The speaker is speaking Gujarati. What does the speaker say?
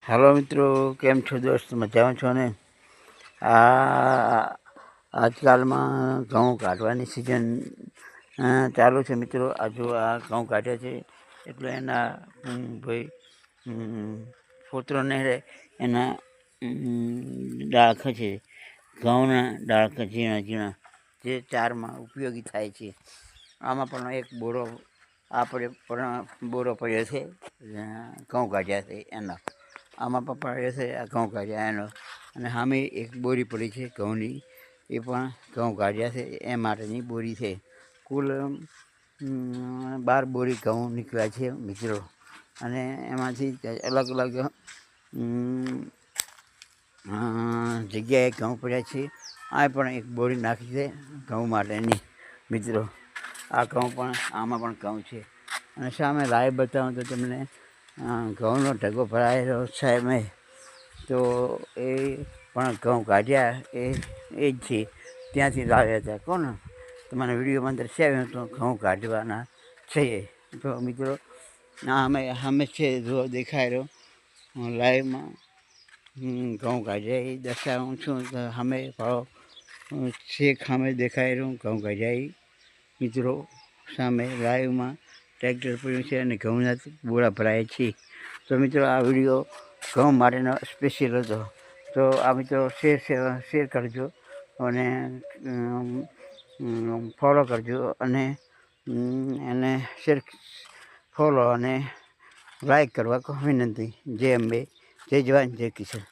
હેલો મિત્રો, કેમ છો દોસ્ત? મજામાં છો ને? આજકાલમાં ઘઉં કાઢવાની સિઝન ચાલુ છે મિત્રો. આજુ આ ઘઉં કાઢ્યા છે એટલે એના ભાઈ પુત્રોને એના ડાળખ છે, ઘઉંના ડાળખ ઝીણા ઝીણા જે ચારમાં ઉપયોગી થાય છે. આમાં પણ એક બોરો આપણે પણ બોરો પડ્યો છે, ઘઉં કાઢ્યા છે એના. આમાં પણ પડ્યો છે આ ઘઉં કાઢ્યા એનો, અને સામે એક બોરી પડી છે ઘઉંની, એ પણ ઘઉં કાઢ્યા છે એ માટેની બોરી છે. કુલ 12 બોરી ઘઉં નીકળ્યા છે મિત્રો. અને એમાંથી અલગ અલગ જગ્યાએ ઘઉં પડ્યા છે. આ પણ એક બોરી નાખી છે ઘઉં માટેની મિત્રો. આ ઘઉં પણ, આમાં પણ ઘઉં છે. અને સામે લાઈવ બતાવું તો તમને ઘઉંનો ઢગો ભરાયેલો છે મેં, તો એ પણ ઘઉં કાઢ્યા એ જ છે, ત્યાંથી લાવ્યા હતા. કોણ તમારા વિડીયોમાં દર્શાવ્યું તો ઘઉં કાઢવાના છે. તો મિત્રો અમે છે જો દેખાય રહ્યો લાઈવમાં ઘઉં કાઢ્યા એ દર્શાવું છું. તો અમે ભાવ છેક સામે દેખાઈ રહ્યું ઘઉં કાઢ્યા એ મિત્રો. સામે લાઈવમાં ટ્રેક્ટર પડ્યું છે અને ઘઉંના બોરા ભરાય છે. તો મિત્રો આ વિડીયો ઘઉં માટેનો સ્પેશિયલ હતો. તો આ મિત્રો શેર કરજો અને ફોલો કરજો, અને એને ફોલો અને લાઈક કરવા વિનંતી. જય અંબે, જય જવાન, જય કિસાન.